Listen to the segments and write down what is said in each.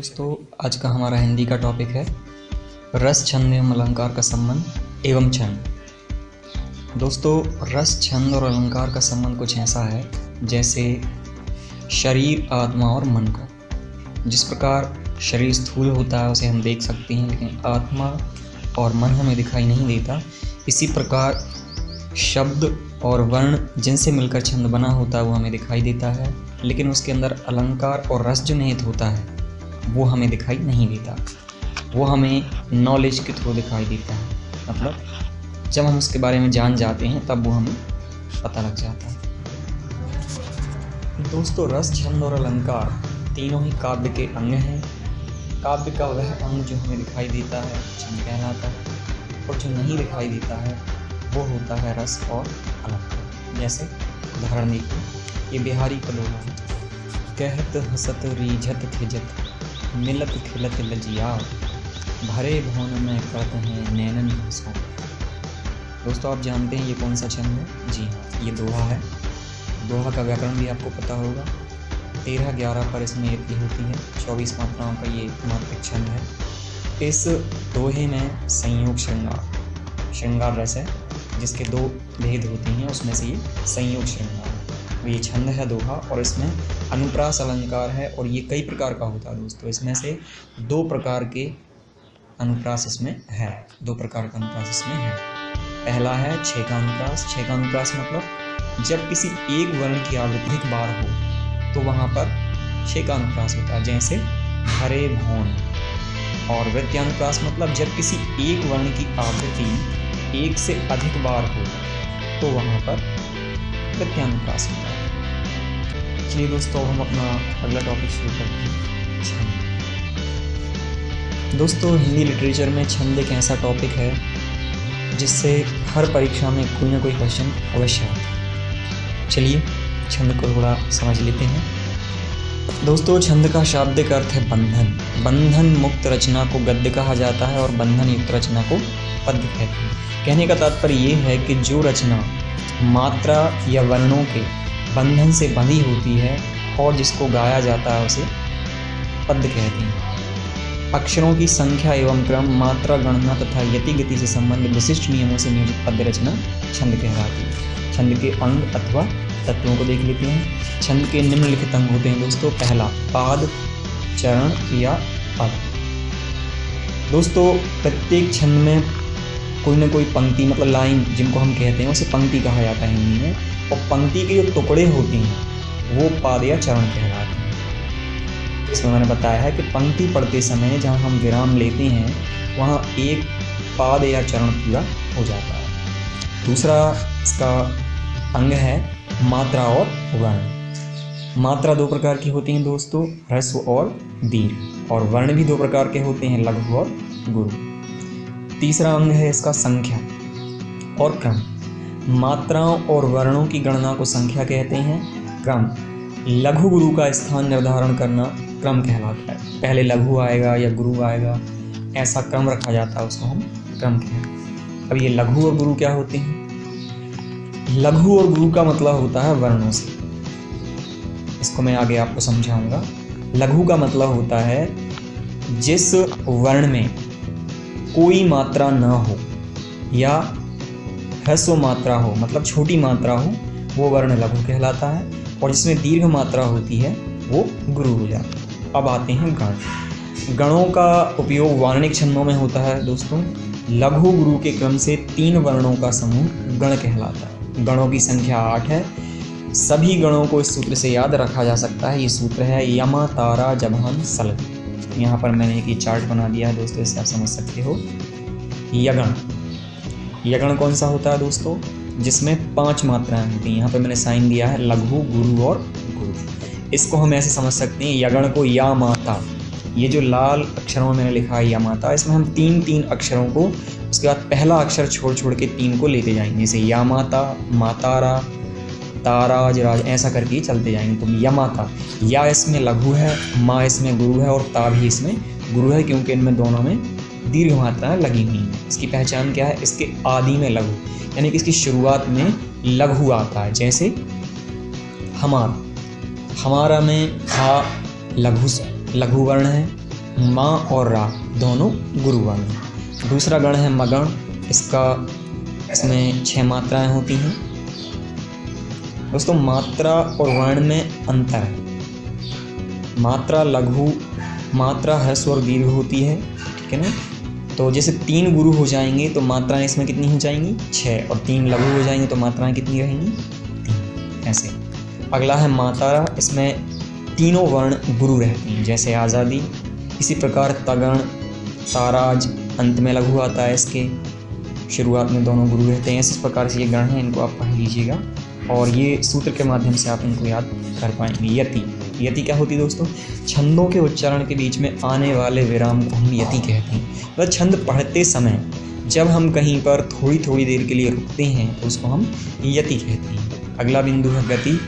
दोस्तों, आज का हमारा हिंदी का टॉपिक है रस छंद एवं अलंकार का संबंध एवं छंद। दोस्तों, रस छंद और अलंकार का संबंध कुछ ऐसा है जैसे शरीर, आत्मा और मन का। जिस प्रकार शरीर स्थूल होता है उसे हम देख सकते हैं, लेकिन आत्मा और मन हमें दिखाई नहीं देता। इसी प्रकार शब्द और वर्ण जिनसे मिलकर छंद बना होता है वो हमें दिखाई देता है, लेकिन उसके अंदर अलंकार और रस जो निहित होता है वो हमें दिखाई नहीं देता। वो हमें नॉलेज के थ्रू दिखाई देता है, मतलब जब हम उसके बारे में जान जाते हैं तब वो हमें पता लग जाता है। दोस्तों, रस, छंद और अलंकार तीनों ही काव्य के अंग हैं। काव्य का वह अंग जो हमें दिखाई देता है छंद कहलाता है, और जो नहीं दिखाई देता है वो होता है रस और अलंकार। जैसे उदाहरण देखिए, ये बिहारी का लोहा है। कहत हसत रीझत थिजत मिलत खिलत लजिया भरे भवन में करत हैं नैनन हंसों। दोस्तों, आप जानते हैं ये कौन सा छंद है? जी हाँ, ये दोहा है। दोहा का व्याकरण भी आपको पता होगा। 13-11 पर इसमें यति होती है। 24 मात्राओं का ये मात्रिक छंद है। इस दोहे में संयोग श्रृंगार रस है, जिसके 2 भेद होते हैं, उसमें से ये संयोग श्रृंगार है। ये छंद है दोहा, और इसमें अनुप्रास अलंकार है, और ये कई प्रकार का होता है। दोस्तों, इसमें से 2 प्रकार के अनुप्रास इसमें है। 2 प्रकार का अनुप्रास इसमें है। पहला है छः का अनुप्रास। छः का अनुप्रास मतलब जब किसी एक वर्ण की आवृत्ति अधिक बार हो तो वहाँ पर छः का अनुप्रास होता है, जैसे हरे भौन। और वृत्यानुप्रास मतलब जब किसी एक वर्ण की आवृत्ति 1 से अधिक बार हो तो वहाँ पर वृत्यानुप्रास होता है। चलिए दोस्तों, हम अपना अगला टॉपिक शुरू करते हैं, छंद। दोस्तों, हिंदी लिटरेचर में छंद एक ऐसा टॉपिक है जिससे हर परीक्षा में कोई ना कोई क्वेश्चन अवश्य आता है। चलिए छंद को थोड़ा समझ लेते हैं। दोस्तों, छंद का शाब्दिक अर्थ है बंधन। बंधन मुक्त रचना को गद्य कहा जाता है और बंधन युक्त रचना को पद्य कहते हैं। कहने का तात्पर्य ये है कि जो रचना मात्रा या वर्णों के बंधन से बंधी होती है और जिसको गाया जाता है उसे पद्य कहते हैं। अक्षरों की संख्या एवं क्रम, मात्रा गणना तथा यति गति से संबंधित विशिष्ट नियमों से नियोजित पद्य रचना छंद कहलाती है। छंद के अंग अथवा तत्वों को देख लेते हैं। छंद के निम्नलिखित अंग होते हैं दोस्तों। पहला, पाद, चरण या पद। दोस्तों, प्रत्येक छंद में कोई ना कोई पंक्ति मतलब लाइन जिनको हम कहते हैं उसे पंक्ति कहा जाता है हिंदी में, और पंक्ति के जो टुकड़े होते हैं वो पाद या चरण कहलाते हैं। इसमें मैंने बताया है कि पंक्ति पढ़ते समय जहाँ हम विराम लेते हैं वहाँ एक पाद या चरण पूरा हो जाता है। दूसरा इसका अंग है मात्रा और वर्ण। मात्रा 2 प्रकार की होती हैं दोस्तों, ह्रस्व और दीर्घ, और वर्ण भी 2 प्रकार के होते हैं, लघु और गुरु। तीसरा अंग है इसका संख्या और क्रम। मात्राओं और वर्णों की गणना को संख्या कहते हैं। क्रम, लघु गुरु का स्थान निर्धारण करना क्रम कहलाता है। पहले लघु आएगा या गुरु आएगा, ऐसा क्रम रखा जाता है, उसको हम क्रम कहते हैं। अब ये लघु और गुरु क्या होते हैं? लघु और गुरु का मतलब होता है वर्णों से। इसको मैं आगे आपको समझाऊंगा। लघु का मतलब होता है जिस वर्ण में कोई मात्रा न हो या ह्रस्व मात्रा हो, मतलब छोटी मात्रा हो, वो वर्ण लघु कहलाता है, और जिसमें दीर्घ मात्रा होती है वो गुरु हो जाता है। अब आते हैं गण। गणों का उपयोग वार्णिक छंदों में होता है दोस्तों। लघु गुरु के क्रम से 3 वर्णों का समूह गण कहलाता है। गणों की संख्या 8 है। सभी गणों को इस सूत्र से याद रखा जा सकता है। ये सूत्र है यमा, तारा, जभान, सलग। यहाँ पर मैंने एक चार्ट बना दिया है दोस्तों, इससे आप समझ सकते हो। यगण। यगण कौन सा होता है दोस्तों? जिसमें 5 मात्राएं होती हैं। यहाँ पर मैंने साइन दिया है लघु, गुरु और गुरु। इसको हम ऐसे समझ सकते हैं, यगण को या माता, ये जो लाल अक्षरों में मैंने लिखा है या माता, इसमें हम 3-3 अक्षरों को, उसके बाद पहला अक्षर छोड़ के 3 को लेते जाएंगे, जैसे या माता, मातारा, ताराज, राज, ऐसा करके चलते जाएंगे। तो या माता, या इसमें लघु है, माँ इसमें गुरु है, और ता भी इसमें गुरु है, क्योंकि इनमें दोनों में दीर्घ मात्राएं लगी हुई हैं। इसकी पहचान क्या है? इसके आदि में लघु, यानी कि इसकी शुरुआत में लघु आता है। जैसे हमारा में हा लघु वर्ण है, माँ और रा दोनों गुरु वर्ण। दूसरा गण है मगण, इसमें 6 मात्राएं होती हैं। दोस्तों मात्रा और वर्ण में अंतर है। मात्रा लघु, मात्रा ह्रस्व और दीर्घ होती है, ठीक है ना। तो जैसे 3 गुरु हो जाएंगे तो मात्राएं इसमें कितनी हो जाएंगी, 6, और 3 लघु हो जाएंगे तो मात्राएं कितनी रहेंगी, 3। ऐसे अगला है मातारा, इसमें तीनों वर्ण गुरु रहते हैं, जैसे आज़ादी। इसी प्रकार तगण, ताराज अंत में लघु आता है, इसके शुरुआत में दोनों गुरु रहते हैं। इस प्रकार से ये गण हैं, इनको आप पढ़ लीजिएगा और ये सूत्र के माध्यम से आप इनको याद कर पाएंगे। यति, यति क्या होती है दोस्तों, छंदों के उच्चारण के बीच में आने वाले विराम को हम यति कहते हैं। मतलब छंद पढ़ते समय जब हम कहीं पर थोड़ी थोड़ी देर के लिए रुकते हैं तो उसको हम यति कहते हैं। अगला बिंदु है गति।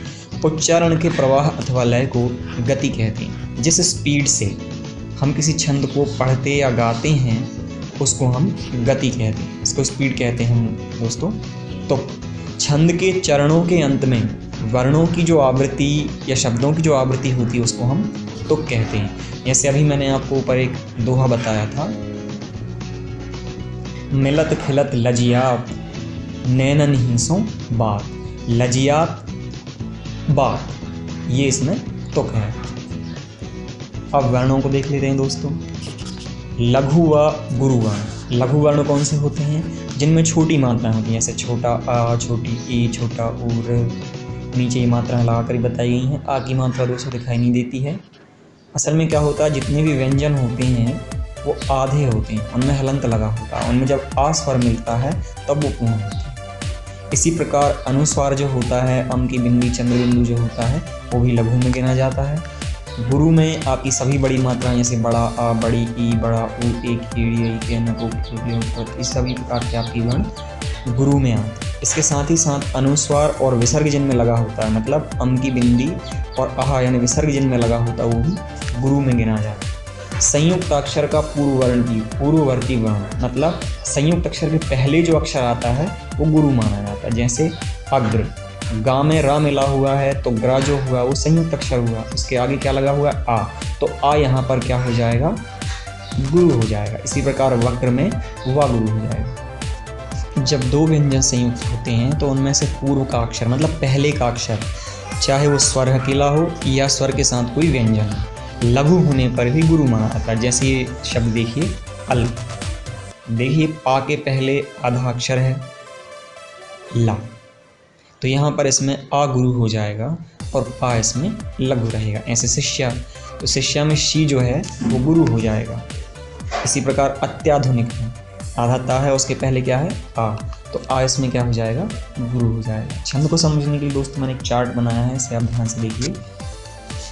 उच्चारण के प्रवाह अथवा लय को गति कहते हैं। जिस स्पीड से हम किसी छंद को पढ़ते या गाते हैं उसको हम गति कहते हैं, इसको स्पीड कहते हैं दोस्तों। तो छंद के चरणों के अंत में वर्णों की जो आवृत्ति या शब्दों की जो आवृत्ति होती है उसको हम तुक कहते हैं। जैसे अभी मैंने आपको ऊपर एक दोहा बताया था, मिलत खिलत लजियात नैनन हिंसों बात। लजियात बात, ये इसमें तुक है। अब वर्णों को देख लेते हैं दोस्तों। लघु व गुरु वर्ण। लघु वर्ण कौन से होते हैं, जिनमें छोटी मात्राएं होती हैं, जैसे छोटा आ, छोटी ई, छोटा उर। नीचे ये मात्राएं लगा कर बताई गई हैं। आ की मात्रा दोस्तों दिखाई नहीं देती है। असल में क्या होता है, जितने भी व्यंजन होते हैं वो आधे होते हैं, उनमें हलंत लगा होता है, उनमें जब आ स्वर मिलता है तब वो पूर्ण होता है। इसी प्रकार अनुस्वार जो होता है, अम की बिंदी चंद्र बिंदु जो होता है वो भी लघु में गिना जाता है। गुरु में आपकी सभी बड़ी मात्राएं जैसे बड़ा आ, बड़ी ई, बड़ा ऊ, एक ईड़ी, के नको, इस सभी प्रकार के आपकी वर्ण गुरु में आते हैं। इसके साथ ही साथ अनुस्वार और विसर्ग जिनमें लगा होता है, मतलब अम की बिंदी और आहा यानी विसर्ग जिनमें लगा होता है वो भी गुरु में गिना जाता है। संयुक्त अक्षर का पूर्ववर्ती वर्ण, मतलब संयुक्त अक्षर के पहले जो अक्षर आता है वो गुरु माना जाता है। जैसे अग्र, गा में रा मिला हुआ है तो ग्रा जो हुआ वो संयुक्त अक्षर हुआ, उसके आगे क्या लगा हुआ है, आ, तो आ यहाँ पर क्या हो जाएगा, गुरु हो जाएगा। इसी प्रकार वक्र में वा गुरु हो जाएगा। जब दो व्यंजन संयुक्त होते हैं तो उनमें से पूर्व का अक्षर मतलब पहले का अक्षर, चाहे वो स्वर अकेला हो या स्वर के साथ कोई व्यंजन हो, लघु होने पर भी गुरु माना जाता है। जैसे ये शब्द देखिए अल, देखिए पा के पहले आधा अक्षर है ला, तो यहाँ पर इसमें आ गुरु हो जाएगा और पा इसमें लघु रहेगा। ऐसे शिष्या, तो शिष्या में शी जो है वो गुरु हो जाएगा। इसी प्रकार अत्याधुनिक है, आधा ता है उसके पहले क्या है आ, तो आ इसमें क्या हो जाएगा, गुरु हो जाएगा। छंद को समझने के लिए दोस्तों मैंने एक चार्ट बनाया है, इसे आप ध्यान से देखिए।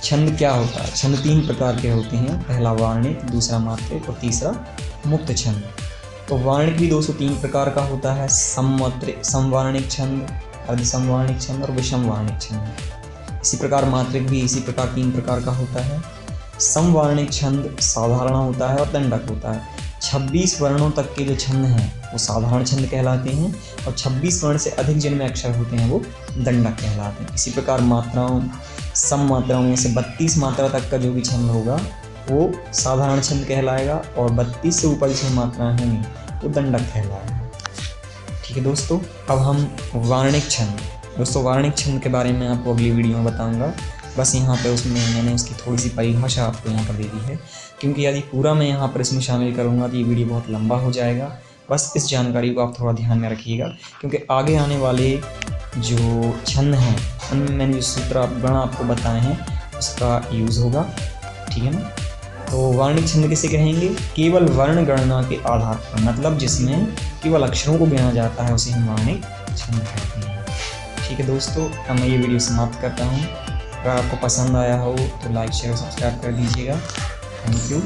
छंद क्या होता है, छंद 3 प्रकार के होते हैं, पहला वार्णिक, दूसरा मात्रिक और तीसरा मुक्त छंद। तो वार्णिक भी 203 प्रकार का होता है, समवार्णिक छंद, अर्धसमवार्णिक छंद और विषमवार्णिक छंद। इसी प्रकार मात्रिक भी इसी प्रकार 3 प्रकार का होता है। समवार्णिक छंद साधारण होता है और दंडक होता है। 26 वर्णों तक के जो छंद हैं वो साधारण छंद कहलाते हैं और 26 वर्ण से अधिक जिनमें अक्षर होते हैं वो दंडक कहलाते हैं। इसी प्रकार मात्राओं, सम मात्राओं में से 32 मात्रा तक का जो भी छंद होगा वो साधारण छंद कहलाएगा और 32 से ऊपर जो मात्राएं होंगी वो दंडक कहलाएगा। ठीक है दोस्तों, अब हम वार्णिक छंद, दोस्तों वार्णिक छंद के बारे में आपको अगली वीडियो में बताऊंगा। बस यहाँ पे उसमें मैंने उसकी थोड़ी सी परिभाषा आपको यहाँ पर दे दी है, क्योंकि यदि पूरा मैं यहाँ पर इसमें शामिल करूँगा तो ये वीडियो बहुत लंबा हो जाएगा। बस इस जानकारी को आप थोड़ा ध्यान में रखिएगा, क्योंकि आगे आने वाले जो छंद हैं उनमें मैंने जो सूत्र गण आपको बताए हैं उसका यूज़ होगा। ठीक है ना। तो वार्णिक छंद किसे कहेंगे, केवल वर्ण गणना के आधार पर, मतलब जिसमें केवल अक्षरों को गिना जाता है उसे हम वर्णिक छंद कहते हैं। ठीक है दोस्तों, अब मैं ये वीडियो समाप्त करता हूँ। अगर आपको पसंद आया हो तो लाइक शेयर सब्सक्राइब कर दीजिएगा। Thank you.